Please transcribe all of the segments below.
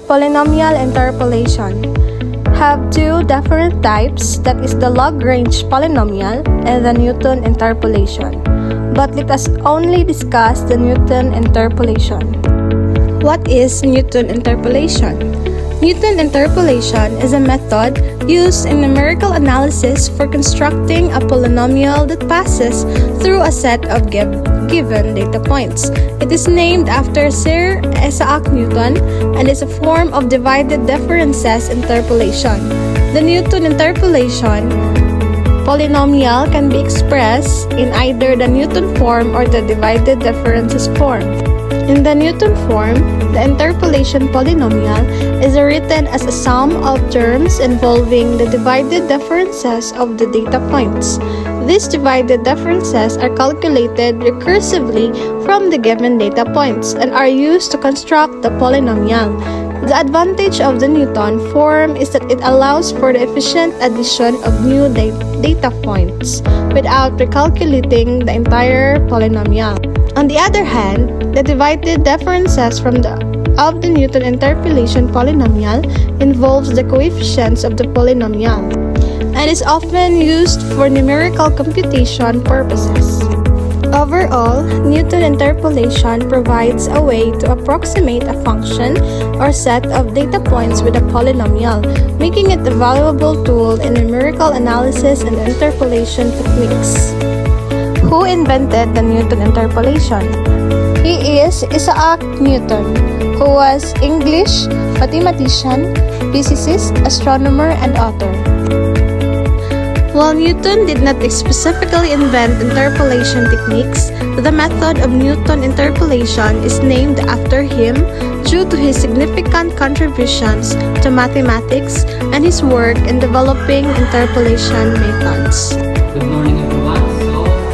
Polynomial interpolation have two different types, that is the Lagrange polynomial and the Newton interpolation. But let us only discuss the Newton interpolation. What is Newton interpolation? Newton interpolation is a method used in numerical analysis for constructing a polynomial that passes through a set of given data points. It is named after Sir Isaac Newton and is a form of divided differences interpolation. The Newton interpolation polynomial can be expressed in either the Newton form or the divided differences form. In the Newton form, the interpolation polynomial is written as a sum of terms involving the divided differences of the data points. These divided differences are calculated recursively from the given data points and are used to construct the polynomial. The advantage of the Newton form is that it allows for the efficient addition of new data points without recalculating the entire polynomial. On the other hand, the divided differences of the Newton interpolation polynomial involves the coefficients of the polynomial and is often used for numerical computation purposes. Overall, Newton interpolation provides a way to approximate a function or set of data points with a polynomial, making it a valuable tool in numerical analysis and interpolation techniques. Who invented the Newton interpolation? He is Isaac Newton, who was English mathematician, physicist, astronomer, and author. While Newton did not specifically invent interpolation techniques, the method of Newton interpolation is named after him due to his significant contributions to mathematics and his work in developing interpolation methods. Good morning everyone.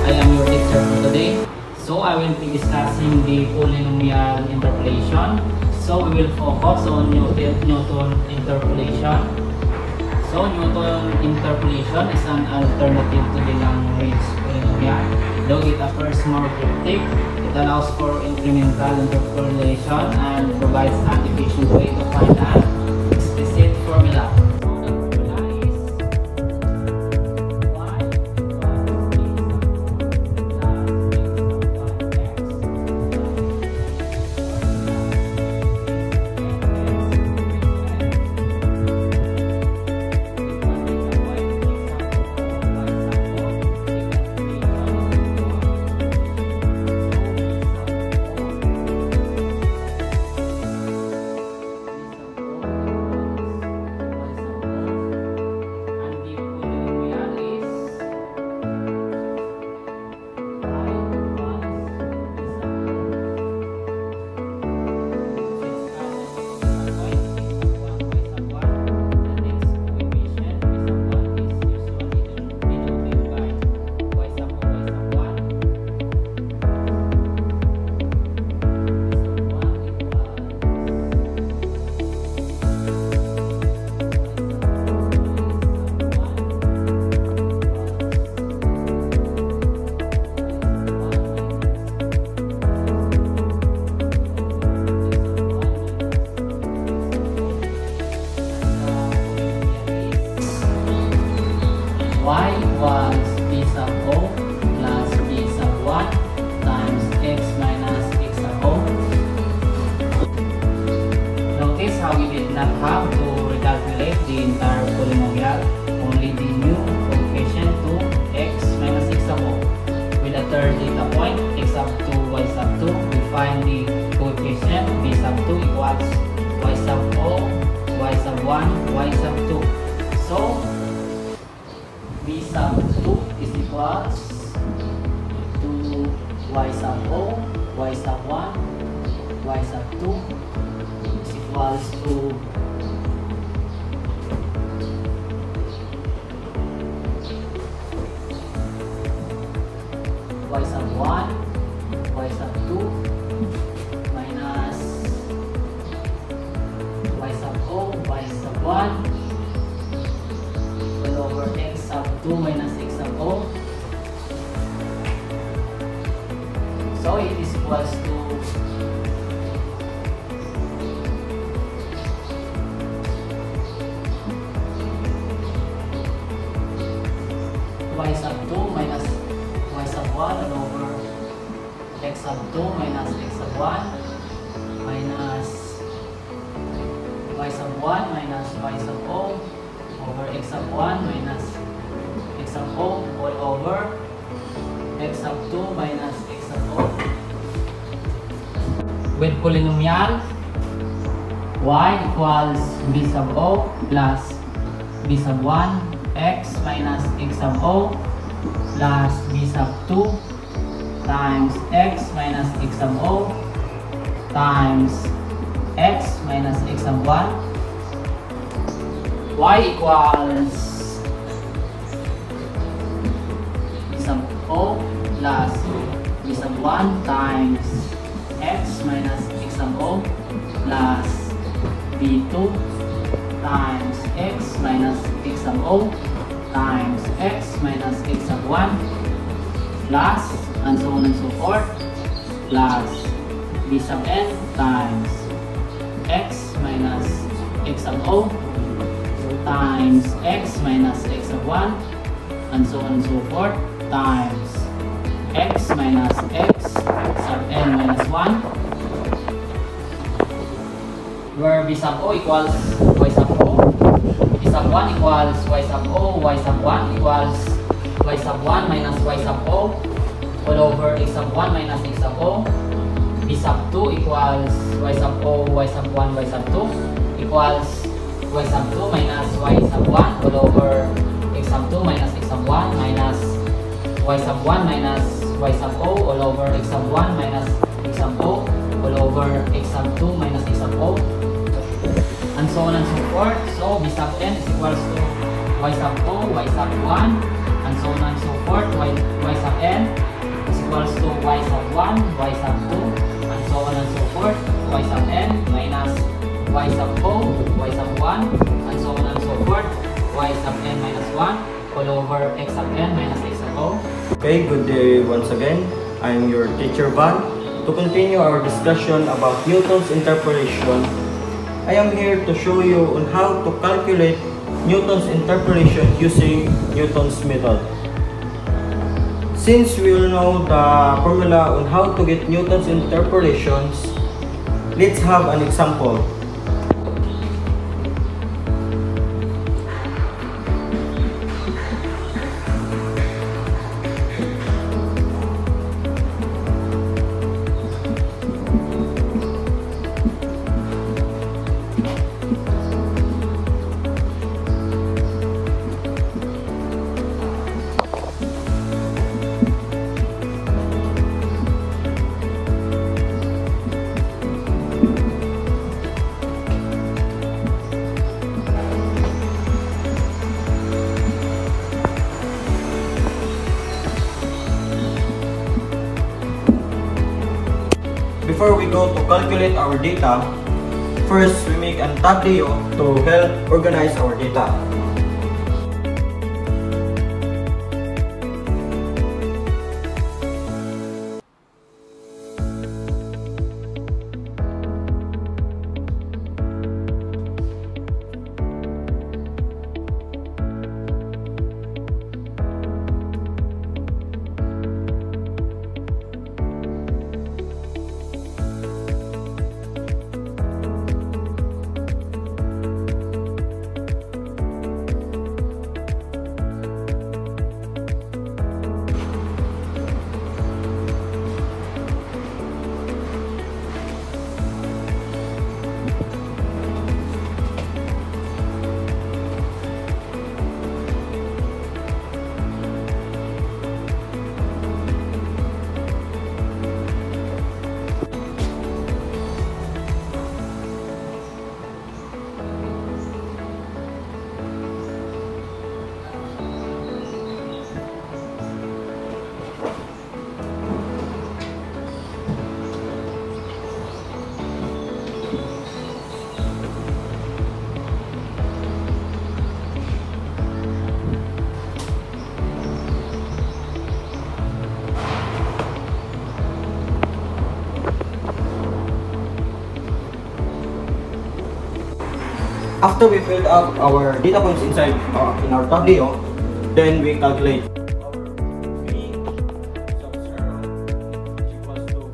I am your teacher for today. I will be discussing the polynomial interpolation. We will focus on Newton interpolation. Newton interpolation is an alternative to the Lagrange polynomial. Though it appears more cryptic, it allows for incremental interpolation and provides an efficient way to find an explicit formula. Y was b sub o plus b sub 1 times x minus x sub o. Notice how we did not have to recalculate the entire polynomial, only the new coefficient to x minus x sub o. With a third data point, x sub 2, y sub 2, we find the coefficient b sub 2 equals y sub o, y sub 1, y sub 2. B sub 2 is equals to y sub o, y sub 1, y sub 2 is equals to y sub 1, y sub 2 minus y sub o, y sub 1 over x sub 2 minus x sub o. It is equals to sub 2 minus x sub 1 minus y sub 1 minus y sub o over x sub 1 minus x sub o all over x sub 2 minus x sub o with polynomial y equals b sub o plus b sub 1 x minus x sub o plus b sub 2 times x minus x sub o times x minus x sub 1. Y equals b sub o plus b sub 1 times x minus x sub o plus b2 times x minus x sub o times x minus x sub 1 plus and so on and so forth plus b sub n times x minus x sub o times x minus x sub 1 and so on and so forth times x minus x sub n minus 1 where b sub o equals y sub o, b sub 1 equals y sub o, y sub 1 equals y sub 1 minus y sub o all over x sub 1 minus x sub o, b sub 2 equals y sub o, y sub 1, y sub 2 equals y sub 2 minus y sub 1 all over x sub 2 minus x sub 1 minus y sub 1 minus y sub o all over x sub 1 minus x sub o all over x sub 2 minus x sub o and so on and so forth. So b sub n is equals to y sub o, y sub 1 and so on and so forth. Y sub n is equals to y sub 1, y sub 2 and so on and so forth. Y sub n minus y sub o, y sub 1 and so on and so forth. Y sub n minus 1 all over x sub n minus x sub o. Okay, good day once again. I'm your teacher Van. To continue our discussion about Newton's interpolation, I am here to show you on how to calculate Newton's interpolation using Newton's method. Since we will know the formula on how to get Newton's interpolations, let's have an example. Before we go to calculate our data, first we make an tableau to help organize our data. After we filled up our data points inside in our tableau, then we calculate our v sub 0 is equals to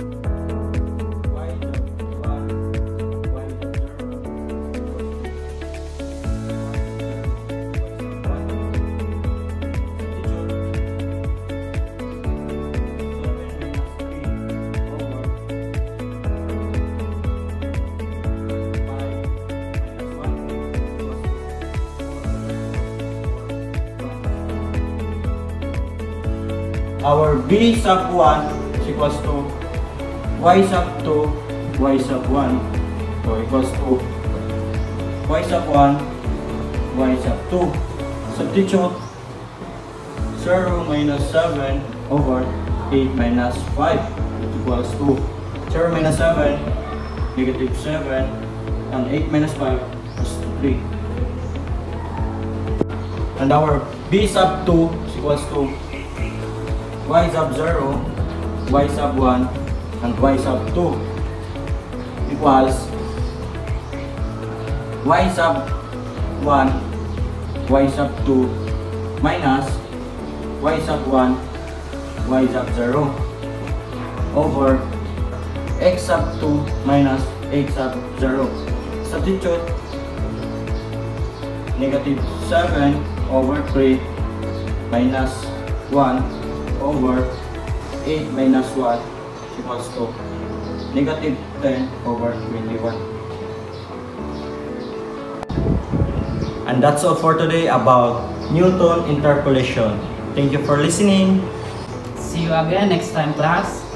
our b sub 1 is equals to y sub 2 y sub 1, so equals to y sub 1 y sub 2. Substitute 0 minus 7 over 8 minus 5 equals to 0 minus 7, negative 7, and 8 minus 5 is 3. And our b sub 2 is equals to y sub 0, y sub 1, and y sub 2 equals y sub 1, y sub 2 minus y sub 1, y sub 0 over x sub 2 minus x sub 0. Substitute negative 7 over 3 minus 1 over 8 minus 1 equals to negative 10 over 21. And that's all for today about Newton interpolation. Thank you for listening. See you again next time, class.